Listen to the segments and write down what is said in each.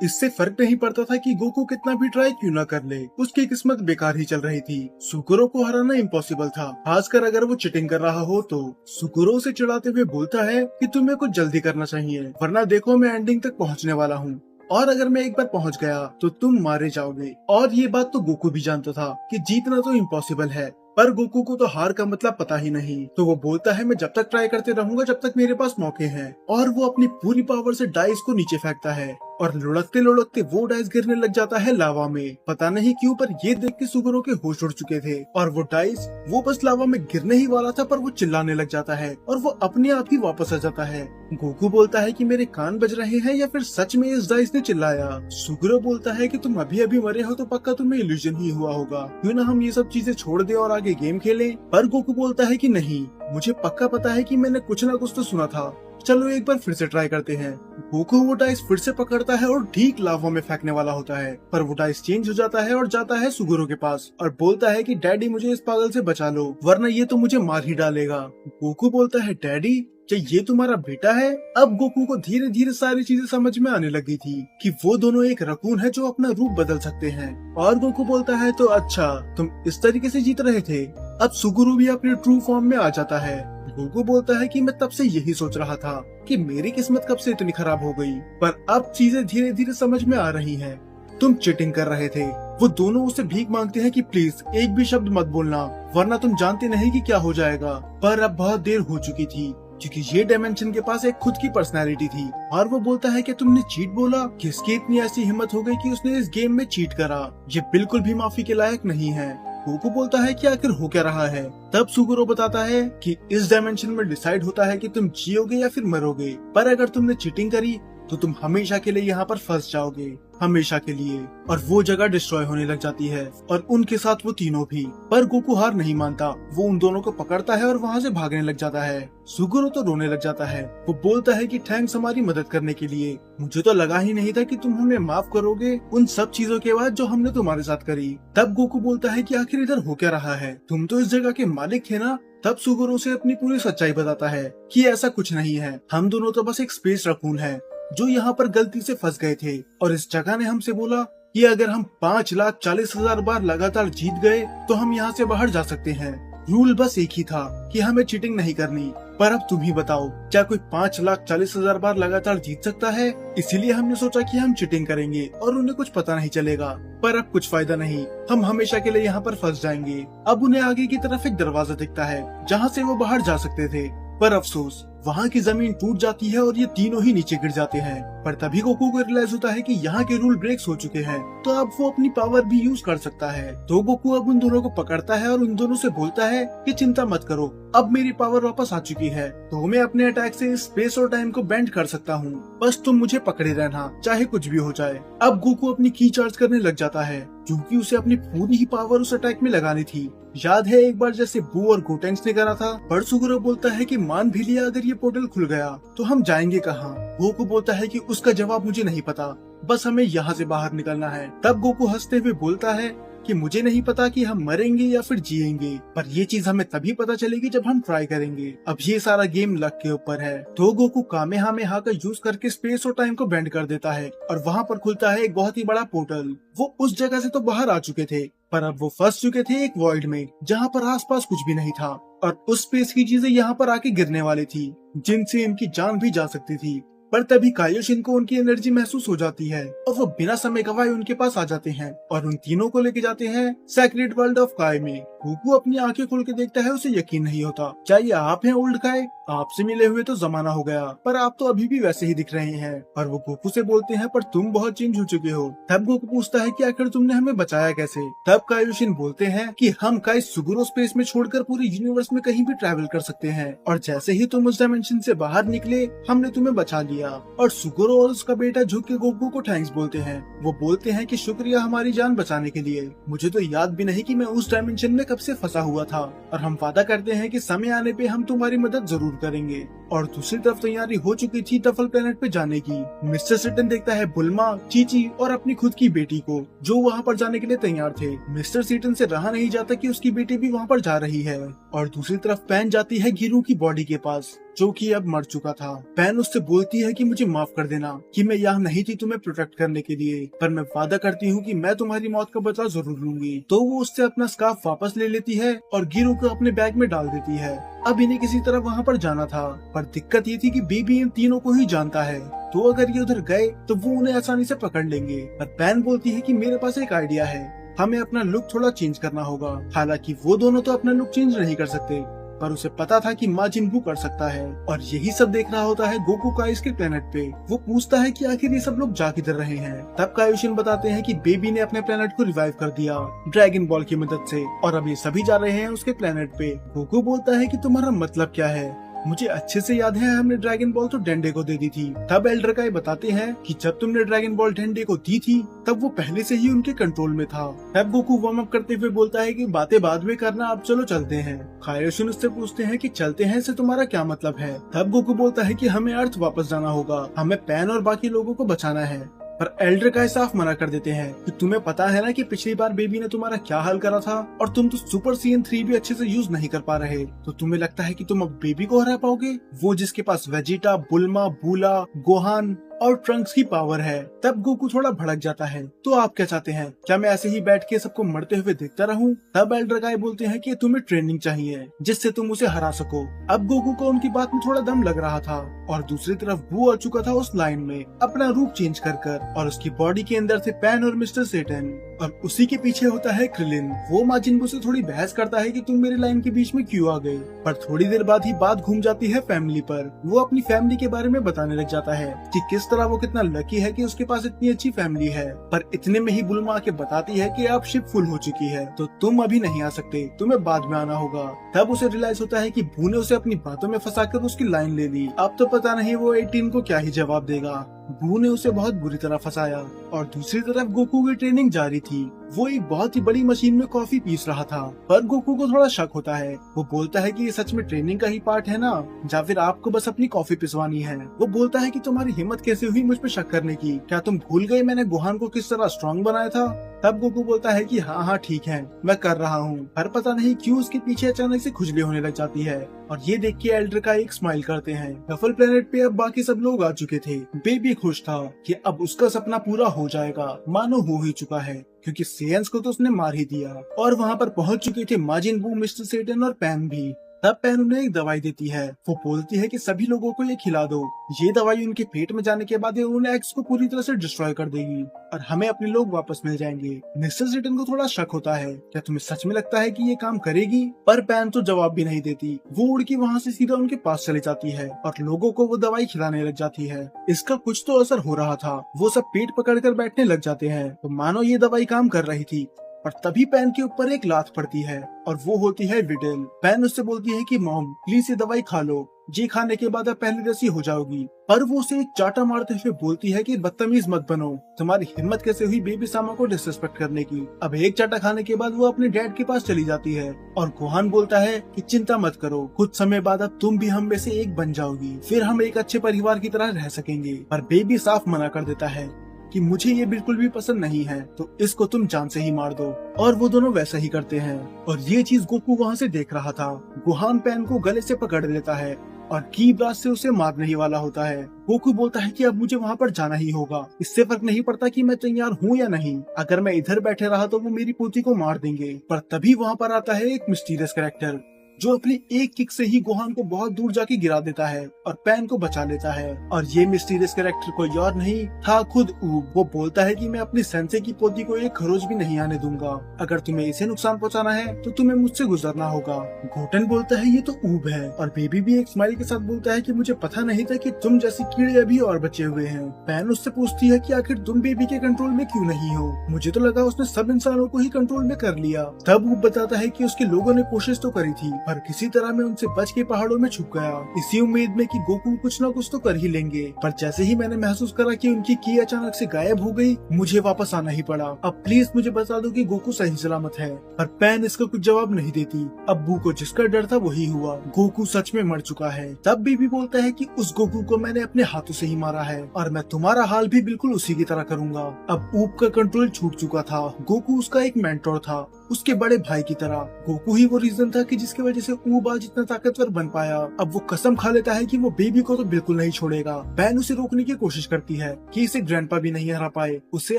इससे फर्क नहीं पड़ता था कि गोकू कितना भी ट्राई क्यों ना कर ले, उसकी किस्मत बेकार ही चल रही थी। सुकुरो को हराना इम्पॉसिबल था, खासकर अगर वो चिटिंग कर रहा हो तो। सुकुरो उसे चिढ़ाते हुए बोलता है कि तुम्हें कुछ जल्दी करना चाहिए, वरना देखो मैं एंडिंग तक पहुंचने वाला हूँ, और अगर मैं एक बार पहुंच गया तो तुम मारे जाओगे। और ये बात तो गोकू भी जानता था कि जीतना तो इम्पॉसिबल है, पर गोकू को तो हार का मतलब पता ही नहीं। तो वो बोलता है मैं जब तक ट्राई करते रहूंगा जब तक मेरे पास मौके हैं, और वो अपनी पूरी पावर से डाइस को नीचे फेंकता है और लुढ़कते लुढ़कते वो डाइस गिरने लग जाता है लावा में। पता नहीं क्यों, पर ये देख के सुगुरो के होश उड़ चुके थे और वो डाइस वो बस लावा में गिरने ही वाला था, पर वो चिल्लाने लग जाता है और वो अपने आप ही वापस आ जाता है। गोकू बोलता है कि मेरे कान बज रहे हैं या फिर सच में इस डाइस ने चिल्लाया। सुगुरो बोलता है कि तुम अभी अभी मरे हो तो पक्का तुम्हें इल्यूजन ही हुआ होगा, क्यों ना हम ये सब चीजें छोड़ दे और आगे गेम खेलें। पर गोकू बोलता है कि नहीं, मुझे पक्का पता है कि मैंने कुछ ना कुछ तो सुना था, चलो एक बार फिर से ट्राई करते हैं। गोकू वो डाइस फिर से पकड़ता है और ठीक लावा में फेंकने वाला होता है, पर वो डाइस चेंज हो जाता है और जाता है सुगुरो के पास और बोलता है कि डैडी मुझे इस पागल से बचा लो, वरना ये तो मुझे मार ही डालेगा। गोकू बोलता है डैडी, क्या ये तुम्हारा बेटा है? अब गोकू को धीरे धीरे सारी चीजें समझ में आने लगी थी कि वो दोनों एक रकून है जो अपना रूप बदल सकते हैं। और गोकू बोलता है तो अच्छा, तुम इस तरीके से जीत रहे थे। अब सुगुरु भी अपने ट्रू फॉर्म में आ जाता है। गोकू बोलता है कि मैं तब से यही सोच रहा था कि मेरी किस्मत कब से इतनी खराब हो गई, पर अब चीजें धीरे धीरे समझ में आ रही हैं। तुम चीटिंग कर रहे थे। वो दोनों उससे भीख मांगते हैं कि प्लीज एक भी शब्द मत बोलना, वरना तुम जानते नहीं कि क्या हो जाएगा। पर अब बहुत देर हो चुकी थी, क्योंकि ये डायमेंशन के पास एक खुद की पर्सनैलिटी थी। और वो बोलता है कि तुमने चीट बोला, किसकी इतनी ऐसी हिम्मत हो गई कि उसने इस गेम में चीट करा, ये बिल्कुल भी माफी के लायक नहीं है। गोकू बोलता है कि आखिर हो क्या रहा है। तब सुगुरो बताता है कि इस डायमेंशन में डिसाइड होता है कि तुम जियोगे या फिर मरोगे, पर अगर तुमने चीटिंग करी तो तुम हमेशा के लिए यहाँ पर फंस जाओगे, हमेशा के लिए। और वो जगह डिस्ट्रॉय होने लग जाती है और उनके साथ वो तीनों भी। पर गोकू हार नहीं मानता, वो उन दोनों को पकड़ता है और वहाँ से भागने लग जाता है। सुगुरो तो रोने लग जाता है। वो बोलता है कि थैंक्स हमारी मदद करने के लिए, मुझे तो लगा ही नहीं था कि तुम हमें माफ करोगे उन सब चीजों के बाद जो हमने तुम्हारे साथ करी। तब गोकू बोलता है कि आखिर इधर हो क्या रहा है, तुम तो इस जगह के मालिक थे ना। तब सुगुरो से अपनी पूरी सच्चाई बताता है कि ऐसा कुछ नहीं है, हम दोनों तो बस एक स्पेस रकून है जो यहाँ पर गलती से फंस गए थे, और इस जगह ने हमसे बोला कि अगर हम 5,40,000 बार लगातार जीत गए तो हम यहाँ से बाहर जा सकते हैं। रूल बस एक ही था कि हमें चीटिंग नहीं करनी। पर अब तुम ही बताओ, क्या कोई 5,40,000 बार लगातार जीत सकता है? इसीलिए हमने सोचा कि हम चीटिंग करेंगे और उन्हें कुछ पता नहीं चलेगा। पर अब कुछ फायदा नहीं, हम हमेशा के लिए यहाँ पर फंस जाएंगे। अब उन्हें आगे की तरफ एक दरवाजा दिखता है जहाँ से वो बाहर जा सकते थे, पर अफसोस वहाँ की जमीन टूट जाती है और ये तीनों ही नीचे गिर जाते हैं। पर तभी गोकू को रियलाइज होता है कि यहाँ के रूल ब्रेक्स हो चुके हैं, तो अब वो अपनी पावर भी यूज कर सकता है। तो गोकू अब उन दोनों को पकड़ता है और उन दोनों से बोलता है कि चिंता मत करो, अब मेरी पावर वापस आ चुकी है, तो मैं अपने अटैक से स्पेस और टाइम को बेंड कर सकता हूँ, बस तुम मुझे पकड़े रहना, चाहे कुछ भी हो जाए। अब गोकू अपनी की चार्ज करने लग जाता है, क्योंकि उसे अपनी पूरी ही पावर उस अटैक में लगानी थी। याद है एक बार जैसे बू और गोटेंग्स ने करा था। पर सुगुरो बोलता है कि मान भी लिया अगर ये पोर्टल खुल गया तो हम जाएंगे कहाँ? गोकू बोलता है कि उसका जवाब मुझे नहीं पता, बस हमें यहाँ से बाहर निकलना है। तब गोकू हंसते हुए बोलता है कि मुझे नहीं पता कि हम मरेंगे या फिर जिएंगे, पर ये चीज हमें तभी पता चलेगी जब हम ट्राई करेंगे। अब ये सारा गेम लक के ऊपर है। तो गोकू कामेहामेहा का यूज करके स्पेस और टाइम को बेंड कर देता है और वहाँ पर खुलता है एक बहुत ही बड़ा पोर्टल। वो उस जगह से तो बाहर आ चुके थे, पर अब वो फंस चुके थे एक वॉइड में जहाँ पर आसपास कुछ भी नहीं था, और उस स्पेस की चीजें यहाँ पर आके गिरने वाली थी जिनसे इनकी जान भी जा सकती थी। पर तभी कायोशिन को उनकी एनर्जी महसूस हो जाती है और वो बिना समय गवाए उनके पास आ जाते हैं और उन तीनों को लेके जाते हैं सेक्रेट वर्ल्ड ऑफ काय में। गोकू अपनी आंखें खोल के देखता है, उसे यकीन नहीं होता। क्या ये आप हैं ओल्ड काय? आपसे मिले हुए तो जमाना हो गया, पर आप तो अभी भी वैसे ही दिख रहे हैं। और वो गोकू से बोलते हैं पर तुम बहुत चेंज हो चुके हो। तब गोकू पूछता है कि आखिर तुमने हमें बचाया कैसे? तब कायोशिन बोलते हैं कि हम काय सुगुरो स्पेस में छोड़कर पूरे यूनिवर्स में कहीं भी ट्रैवल कर सकते हैं, और जैसे ही तुम उस डायमेंशन से बाहर निकले हमने तुम्हें बचा लिया। और सुगुरो और उसका बेटा झुक के गोकू को थैंक्स बोलते हैं। वो बोलते हैं कि शुक्रिया हमारी जान बचाने के लिए, मुझे तो याद भी नहीं कि मैं उस डायमेंशन में कब से फंसा हुआ था, और हम वादा करते हैं कि समय आने पे हम तुम्हारी मदद जरूर करेंगे। और दूसरी तरफ तैयारी हो चुकी थी डफल प्लेनेट पे जाने की। मिस्टर सेटन देखता है बुल्मा, चीची और अपनी खुद की बेटी को, जो वहाँ पर जाने के लिए तैयार थे। मिस्टर सेटन से रहा नहीं जाता कि उसकी बेटी भी वहाँ पर जा रही है। और दूसरी तरफ पैन जाती है गिरू की बॉडी के पास, जो कि अब मर चुका था। पैन उससे बोलती है कि मुझे माफ कर देना कि मैं यहाँ नहीं थी तुम्हें प्रोटेक्ट करने के लिए, पर मैं वादा करती हूँ कि मैं तुम्हारी मौत का बदला जरूर लूंगी। तो वो उससे अपना स्कार्फ वापस ले लेती है और गिरू को अपने बैग में डाल देती है। अब इन्हें किसी तरह वहाँ पर जाना था, पर दिक्कत ये थी कि बेबी इन तीनों को ही जानता है, तो अगर ये उधर गए तो वो उन्हें आसानी से पकड़ लेंगे। पर पैन बोलती है कि मेरे पास एक आइडिया है, हमें अपना लुक थोड़ा चेंज करना होगा। हालांकि वो दोनों तो अपना लुक चेंज नहीं कर सकते, पर उसे पता था कि माजिन बू कर सकता है। और यही सब देख रहा होता है गोकू काइस के प्लेनेट पे। वो पूछता है कि आखिर ये सब लोग जा किधर रहे हैं। तब कायोशिन बताते हैं कि बेबी ने अपने प्लेनेट को रिवाइव कर दिया ड्रैगन बॉल की मदद से, और अब ये सभी जा रहे हैं उसके प्लेनेट पे। गोकू बोलता है कि तुम्हारा मतलब क्या है? मुझे अच्छे से याद है हमने ड्रैगन बॉल तो डेंडे को दे दी थी। तब एल्डर काई बताते हैं कि जब तुमने ड्रैगन बॉल डेंडे को दी थी तब वो पहले से ही उनके कंट्रोल में था। तब गोकू वार्म अप करते हुए बोलता है कि बातें बाद में करना, अब चलो चलते हैं। कायोशिन उससे पूछते हैं कि चलते हैं से तुम्हारा क्या मतलब है? तब गोकू बोलता है कि हमें अर्थ वापस जाना होगा, हमें पैन और बाकी लोगों को बचाना है। पर एल्डर काई साफ मना कर देते हैं कि तुम्हें पता है ना कि पिछली बार बेबी ने तुम्हारा क्या हाल करा था, और तुम तो सुपर CN3 भी अच्छे से यूज नहीं कर पा रहे, तो तुम्हें लगता है कि तुम अब बेबी को हरा पाओगे, वो जिसके पास वेजिटा, बुल्मा, बूला, गोहान और ट्रंक्स की पावर है। तब गोकू थोड़ा भड़क जाता है, तो आप क्या चाहते हैं? क्या मैं ऐसे ही बैठ के सबको मरते हुए देखता रहूं? तब एल्डर काई बोलते हैं कि तुम्हें ट्रेनिंग चाहिए जिससे तुम उसे हरा सको। अब गोकू को उनकी बात में थोड़ा दम लग रहा था, और दूसरी तरफ बू आ चुका था उस लाइन में अपना रूप चेंज कर, और उसकी बॉडी के अंदर थे पैन और मिस्टर सेटन, और उसी के पीछे होता है क्रिलिन। वो माजिन बू से थोड़ी बहस करता है कि तुम मेरी लाइन के बीच में क्यों आ गए, पर थोड़ी देर बाद ही बात घूम जाती है फैमिली पर। वो अपनी फैमिली के बारे में बताने लग जाता है कि किस तरह वो कितना लकी है कि उसके पास इतनी अच्छी फैमिली है। पर इतने में ही बुल्मा आके बताती है कि अब शिप फुल हो चुकी है, तो तुम अभी नहीं आ सकते, तुम्हें बाद में आना होगा। तब उसे रियलाइज होता है कि बू ने उसे अपनी बातों में फंसाकर उसकी लाइन ले ली। अब तो पता नहीं वो 18 को क्या ही जवाब देगा। बू ने उसे बहुत बुरी तरह फंसाया। और दूसरी तरफ गोकू की ट्रेनिंग जारी थी। वो एक बहुत ही बड़ी मशीन में कॉफी पीस रहा था, पर गोकू को थोड़ा शक होता है। वो बोलता है कि ये सच में ट्रेनिंग का ही पार्ट है ना, या फिर आपको बस अपनी कॉफी पिसवानी है। वो बोलता है कि तुम्हारी हिम्मत कैसे हुई मुझ पे शक करने की? क्या तुम भूल गए मैंने गोहान को किस तरह स्ट्रॉन्ग बनाया था? तब गोकू बोलता है कि हाँ ठीक है, मैं कर रहा हूँ। पर पता नहीं क्यों उसके पीछे अचानक से खुजली होने लग जाती है, और ये देख के एल्डर का एक स्माइल करते हैं। डफल प्लेनेट पे अब बाकी सब लोग आ चुके थे। बेबी खुश था कि अब उसका सपना पूरा हो जाएगा, मानो हो ही चुका है, क्योंकि सेयंस को तो उसने मार ही दिया। और वहाँ पर पहुँच चुके थे माजिन बू, मिस्टर सेटन और पैन भी। तब पैन उन्हें एक दवाई देती है। वो बोलती है कि सभी लोगों को ये खिला दो। ये दवाई उनके पेट में जाने के बाद उन्हें एक्स को पूरी तरह से डिस्ट्रॉय कर देगी, और हमें अपने लोग वापस मिल जाएंगे। मिस्टर सेटन को थोड़ा शक होता है, क्या तुम्हें सच में लगता है कि ये काम करेगी? पर पैन तो जवाब भी नहीं देती। वो उड़ के वहाँ से सीधा उनके पास चली जाती है, और लोगों को वो दवाई खिलाने लग जाती है। इसका कुछ तो असर हो रहा था। वो सब पेट पकड़कर बैठने लग जाते हैं, तो मानो ये दवाई काम कर रही थी। और तभी पैन के ऊपर एक लात पड़ती है, और वो होती है विडल। पैन उससे बोलती है कि मॉम प्लीज ये दवाई खा लो, ये खाने के बाद आप पहले जैसी हो जाओगी। पर वो उसे एक चाटा मारते हुए बोलती है कि बदतमीज मत बनो, तुम्हारी हिम्मत कैसे हुई बेबी सामा को डिसरिस्पेक्ट करने की? अब एक चाटा खाने के बाद वो अपने डैड के पास चली जाती है, और गोहान बोलता है कि चिंता मत करो, कुछ समय बाद अब तुम भी हम में से एक बन जाओगी, फिर हम एक अच्छे परिवार की तरह रह सकेंगे। पर बेबी साफ मना कर देता है कि मुझे ये बिल्कुल भी पसंद नहीं है, तो इसको तुम जान से ही मार दो। और वो दोनों वैसा ही करते हैं, और ये चीज गोकू वहाँ से देख रहा था। गोहान पैन को गले से पकड़ लेता है और की ब्लास्ट से उसे मारने ही वाला होता है। गोकू बोलता है कि अब मुझे वहाँ पर जाना ही होगा, इससे फर्क नहीं पड़ता कि मैं तैयार हूँ या नहीं, अगर मैं इधर बैठे रहा तो वो मेरी पोती को मार देंगे। पर तभी वहाँ पर आता है एक मिस्टीरियस कैरेक्टर, जो अपनी एक किक से ही गोहान को बहुत दूर जाके गिरा देता है और पैन को बचा लेता है। और ये मिस्टीरियस कैरेक्टर कोई और नहीं था, खुद ऊब। वो बोलता है कि मैं अपनी सेंसे की पोती को एक खरोच भी नहीं आने दूंगा, अगर तुम्हें इसे नुकसान पहुंचाना है तो तुम्हें मुझसे गुजरना होगा। घोटन बोलता है ये तो ऊब है, और बेबी भी एक स्माइल के साथ बोलता है कि मुझे पता नहीं था कि तुम जैसी कीड़े अभी और बचे हुए हैं। पैन उससे पूछती है कि आखिर तुम बेबी के कंट्रोल में क्यों नहीं हो? मुझे तो लगा उसने सब इंसानों को ही कंट्रोल में कर लिया। तब ऊब बताता है कि उसके लोगों ने कोशिश तो करी थी, पर किसी तरह मैं उनसे बच के पहाड़ों में छुप गया, इसी उम्मीद में कि गोकू कुछ न कुछ तो कर ही लेंगे। पर जैसे ही मैंने महसूस करा कि उनकी की अचानक से गायब हो गई, मुझे वापस आना ही पड़ा। अब प्लीज मुझे बता दो कि गोकू सही सलामत है। पर पैन इसका कुछ जवाब नहीं देती। अब्बू को जिसका डर था वही हुआ, गोकू सच में मर चुका है। तब बेबी बोलता है कि उस गोकू को मैंने अपने हाथों से ही मारा है और मैं तुम्हारा हाल भी बिल्कुल उसी की तरह करूंगा। अब ऊप का कंट्रोल छूट चुका था। गोकू उसका एक मेंटोर था, उसके बड़े भाई की तरह। गोकू ही वो रीजन था कि जिसकी वजह से ऊब आज इतना ताकतवर बन पाया। अब वो कसम खा लेता है कि वो बेबी को तो बिल्कुल नहीं छोड़ेगा। पैन उसे रोकने की कोशिश करती है कि इसे ग्रैंडपा भी नहीं हरा पाए। उसे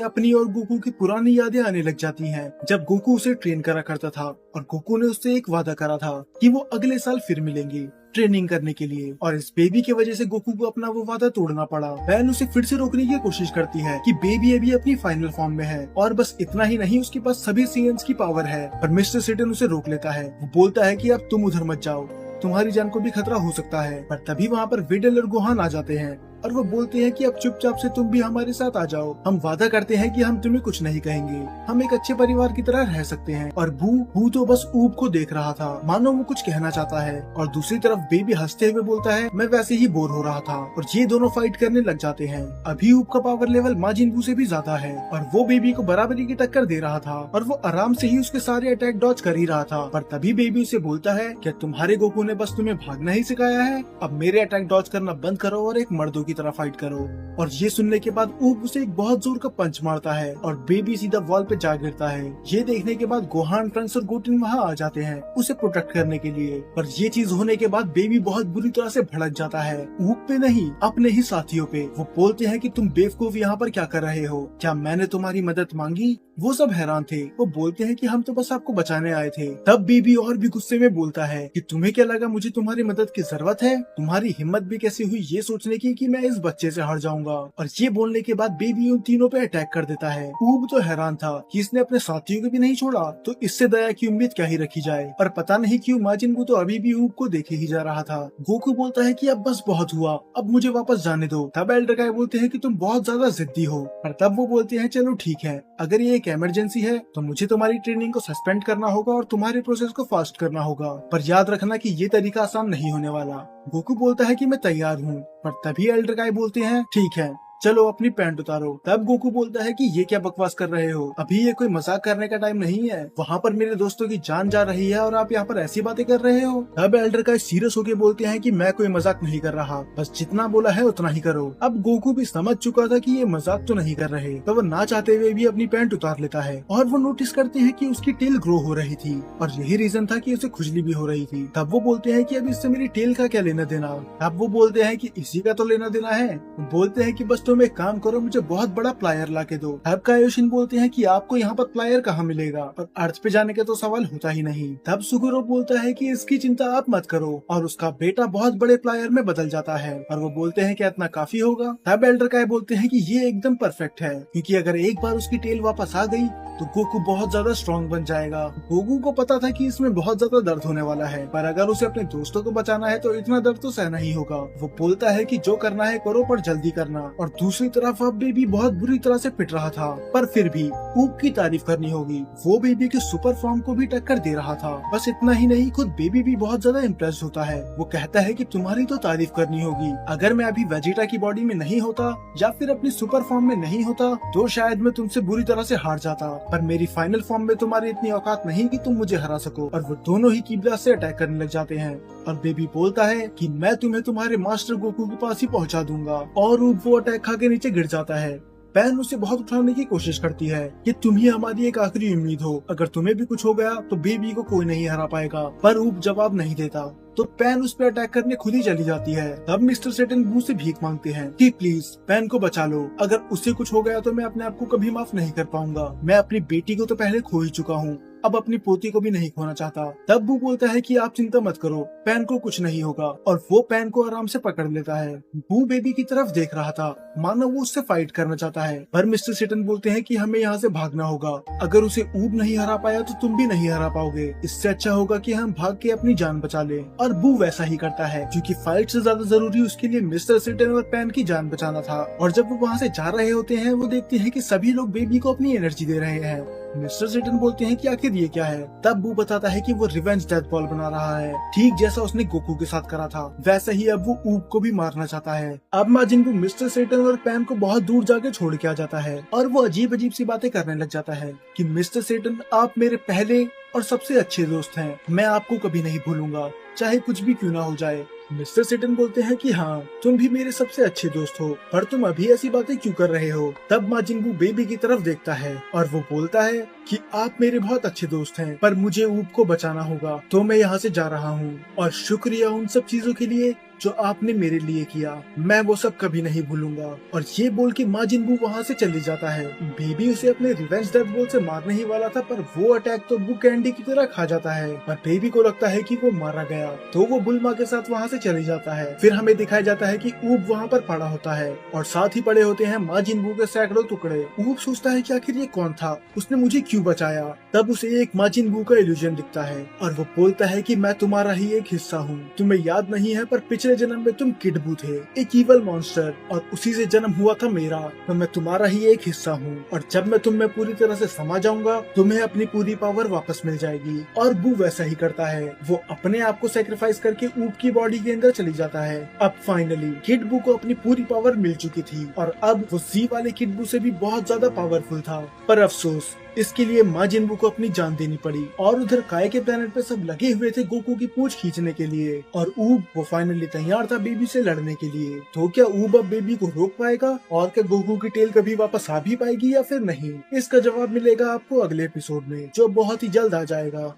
अपनी और गोकू की पुरानी यादें आने लग जाती हैं, जब गोकू उसे ट्रेन करा करता था और गोकू ने उससे एक वादा करा था कि वो अगले साल फिर मिलेंगे ट्रेनिंग करने के लिए। और इस बेबी की वजह से गोकू को अपना वो वादा तोड़ना पड़ा। पैन उसे फिर से रोकने की कोशिश करती है कि बेबी अभी अपनी फाइनल फॉर्म में है और बस इतना ही नहीं, उसके पास सभी सीएंस की पावर है। पर मिस्टर सेटन उसे रोक लेता है। वो बोलता है कि अब तुम उधर मत जाओ, तुम्हारी जान को भी खतरा हो सकता है। पर तभी वहाँ पर विडल और गोहान आ जाते हैं और वो बोलते हैं कि अब चुपचाप से तुम भी हमारे साथ आ जाओ। हम वादा करते हैं कि हम तुम्हें कुछ नहीं कहेंगे, हम एक अच्छे परिवार की तरह रह सकते हैं। और बू तो बस ऊब को देख रहा था, मानो वो कुछ कहना चाहता है। और दूसरी तरफ बेबी हंसते हुए बोलता है, मैं वैसे ही बोर हो रहा था। और ये दोनों फाइट करने लग जाते हैं। अभी ऊब का पावर लेवल माजिन बू से भी ज्यादा है और वो बेबी को बराबरी की टक्कर दे रहा था और वो आराम से ही उसके सारे अटैक डॉज कर ही रहा था। पर तभी बेबी उसे बोलता है, क्या तुम्हारे गोकू ने बस तुम्हें भागना ही सिखाया है? अब मेरे अटैक डॉज करना बंद करो और एक मर्दों की तरह फाइट करो। और ये सुनने के बाद ऊब उसे एक बहुत जोर का पंच मारता है और बेबी सीधा वॉल पे जा गिरता है। ये देखने के बाद गोहान, ट्रंक्स और गोटिन वहाँ आ जाते हैं उसे प्रोटेक्ट करने के लिए। पर ये चीज होने के बाद बेबी बहुत बुरी तरह से भड़क जाता है, ऊब पे नहीं अपने ही साथियों पे। वो बोलते हैं कि तुम बेवकूफ यहाँ पर क्या कर रहे हो, क्या मैंने तुम्हारी मदद मांगी? वो सब हैरान थे। वो बोलते हैं कि हम तो बस आपको बचाने आए थे। तब बेबी और भी गुस्से में बोलता है कि तुम्हें क्या लगा मुझे तुम्हारी मदद की जरूरत है? तुम्हारी हिम्मत भी कैसी हुई ये सोचने की कि मैं इस बच्चे से हार जाऊंगा? और ये बोलने के बाद बेबी उन तीनों पे अटैक कर देता है। ऊब तो हैरान था कि इसने अपने साथियों को भी नहीं छोड़ा, तो इससे दया की उम्मीद क्या ही रखी जाए। और पता नहीं क्यों माजिन बू तो अभी भी ऊब को देखे ही जा रहा था। गोकू बोलता है कि अब बस बहुत हुआ, अब मुझे वापस जाने दो। तब एल्डर गाय बोलते हैं कि तुम बहुत ज्यादा जिद्दी हो। पर तब वो बोलते हैं, चलो ठीक है, अगर ये एक इमरजेंसी है तो मुझे तुम्हारी ट्रेनिंग को सस्पेंड करना होगा और तुम्हारे प्रोसेस को फास्ट करना होगा। पर याद रखना कि ये तरीका आसान नहीं होने वाला। गोकू बोलता है कि मैं तैयार हूँ। पर तभी एल्डर गाय बोलते हैं, ठीक है चलो अपनी पैंट उतारो। तब गोकू बोलता है कि ये क्या बकवास कर रहे हो, अभी ये कोई मजाक करने का टाइम नहीं है। वहाँ पर मेरे दोस्तों की जान जा रही है और आप यहाँ पर ऐसी बातें कर रहे हो। तब एल्डर का सीरियस होके बोलते हैं कि मैं कोई मजाक नहीं कर रहा, बस जितना बोला है उतना ही करो। अब गोकू भी समझ चुका था कि ये मजाक तो नहीं कर रहे, तो वो ना चाहते हुए भी अपनी पैंट उतार लेता है। और वो नोटिस करते हैं कि उसकी टेल ग्रो हो रही थी और यही रीजन था कि उसे खुजली भी हो रही थी। तब वो बोलते हैं कि अब इससे मेरी टेल का क्या लेना देना। अब वो बोलते हैं कि इसी का तो लेना देना है। बोलते हैं कि बस तुम एक काम करो, मुझे बहुत बड़ा प्लायर ला के दो। तब कायोशिन बोलते हैं कि आपको यहाँ पर प्लायर कहाँ मिलेगा, पर अर्थ पे जाने का तो सवाल होता ही नहीं। तब सुगुरो बोलता है कि इसकी चिंता आप मत करो और उसका बेटा बहुत बड़े प्लायर में बदल जाता है। और वो बोलते हैं कि इतना काफी होगा। तब एल्डर काय बोलते हैं कि ये एकदम परफेक्ट है, क्योंकि अगर एक बार उसकी टेल वापस आ गई तो गोकू बहुत ज्यादा स्ट्रॉन्ग बन जाएगा। गोकू को पता था कि इसमें बहुत ज्यादा दर्द होने वाला है, पर अगर उसे अपने दोस्तों को बचाना है तो इतना दर्द तो सहना ही होगा। वो बोलता है कि जो करना है करो, पर जल्दी करना। और दूसरी तरफ अब बेबी बहुत बुरी तरह से पिट रहा था, पर फिर भी ऊब की तारीफ करनी होगी। वो बेबी के सुपर फॉर्म को भी टक्कर दे रहा था। बस इतना ही नहीं, खुद बेबी भी बहुत ज्यादा इम्प्रेस होता है। वो कहता है कि तुम्हारी तो तारीफ करनी होगी, अगर मैं अभी वेजिटा की बॉडी में नहीं होता या फिर अपनी सुपर फॉर्म में नहीं होता तो शायद मैं तुमसे बुरी तरह से हार जाता, पर मेरी फाइनल फॉर्म में तुम्हारी इतनी औकात नहीं कि तुम मुझे हरा सको। और वो दोनों ही कीबला से अटैक करने लग जाते हैं और बेबी बोलता है कि मैं तुम्हें तुम्हारे मास्टर गोकू के पास ही पहुंचा दूंगा। और वो अटैक खा के नीचे गिर जाता है। पैन उसे बहुत उठाने की कोशिश करती है कि तुम ही हमारी एक आखिरी उम्मीद हो, अगर तुम्हें भी कुछ हो गया तो बेबी को कोई नहीं हरा पाएगा। पर ऊब जवाब नहीं देता, तो पैन उस पर अटैक करने खुद ही चली जाती है। तब मिस्टर सेटन बू से भीख मांगते हैं कि प्लीज पैन को बचा लो, अगर उससे कुछ हो गया तो मैं अपने आप को कभी माफ नहीं कर पाऊंगा। मैं अपनी बेटी को तो पहले खो ही चुका हूँ, अब अपनी पोती को भी नहीं खोना चाहता। तब बू बोलता है कि आप चिंता मत करो, पैन को कुछ नहीं होगा। और वो पैन को आराम से पकड़ लेता है। बू बेबी की तरफ देख रहा था, मानो वो उससे फाइट करना चाहता है। पर मिस्टर सेटन बोलते हैं कि हमें यहाँ से भागना होगा, अगर उसे ऊब नहीं हरा पाया तो तुम भी नहीं हरा पाओगे। इससे अच्छा होगा कि हम भाग के अपनी जान बचा लें। और और बू वैसा ही करता है, क्योंकि फाइट से ज्यादा जरूरी उसके लिए मिस्टर सेटन और पैन की जान बचाना था। और जब वो वहाँ से जा रहे होते हैं वो देखते हैं कि सभी लोग बेबी को अपनी एनर्जी दे रहे हैं। मिस्टर सेटन बोलते हैं कि आखिर ये क्या है। तब बू बताता है कि वो रिवेंज डेथ बॉल बना रहा है, ठीक जैसा उसने गोकू के साथ करा था वैसा ही अब वो ऊब को भी मारना चाहता है। अब माजिन बू मिस्टर सेटन और पैन को बहुत दूर जाके छोड़ के आ जाता है और वो अजीब अजीब सी बातें करने लग जाता है कि मिस्टर सेटन आप मेरे पहले और सबसे अच्छे दोस्त हैं, मैं आपको कभी नहीं भूलूंगा चाहे कुछ भी क्यों ना हो जाए। मिस्टर सेटन बोलते हैं कि हाँ तुम भी मेरे सबसे अच्छे दोस्त हो, पर तुम अभी ऐसी बातें क्यों कर रहे हो। तब माजिन बू बेबी की तरफ देखता है और वो बोलता है कि आप मेरे बहुत अच्छे दोस्त हैं, पर मुझे ऊब को बचाना होगा तो मैं यहाँ से जा रहा हूँ। और शुक्रिया उन सब चीजों के लिए जो आपने मेरे लिए किया, मैं वो सब कभी नहीं भूलूंगा। और ये बोल के माजिन बू वहाँ से चले जाता है। बेबी उसे अपने रिवेंज डेथ बॉल से मारने ही वाला था, पर वो अटैक तो बू कैंडी की तरह खा जाता है। पर बेबी को लगता है कि वो मारा गया, तो वो बुलमा के साथ वहाँ से चले जाता है। फिर हमें दिखाया जाता है कि ऊब वहाँ पर पड़ा होता है और साथ ही पड़े होते हैं माजिन बू के सैकड़ों टुकड़े। ऊब सोचता है कि आखिर ये कौन था, उसने मुझे क्यों बचाया। तब उसे एक माजिन बू का इल्यूजन दिखता है और वो बोलता है कि मैं तुम्हारा ही एक हिस्सा हूँ, तुम्हें याद नहीं है पर पिछले जन्म में तुम किड बू थे, एक ईवल मॉन्स्टर, और उसी से जन्म हुआ था मेरा, तो मैं तुम्हारा ही एक हिस्सा हूँ। और जब मैं तुम में पूरी तरह से समा जाऊंगा तुम्हें अपनी पूरी पावर वापस मिल जाएगी। और बू वैसा ही करता है, वो अपने आप को सेक्रीफाइस करके ऊब की बॉडी के अंदर चली जाता है। अब फाइनली किड बू को अपनी पूरी पावर मिल चुकी थी और अब वो जी वाले किड बू से भी बहुत ज्यादा पावरफुल था। पर अफसोस इसके लिए माजिन बू को अपनी जान देनी पड़ी। और उधर काय के प्लेनेट पे सब लगे हुए थे गोकू की पूंछ खींचने के लिए, और ऊब वो फाइनली तैयार था बेबी से लड़ने के लिए। तो क्या ऊब अब बेबी को रोक पाएगा, और क्या गोकू की टेल कभी वापस आ भी पाएगी या फिर नहीं, इसका जवाब मिलेगा आपको अगले एपिसोड में, जो बहुत ही जल्द आ जाएगा।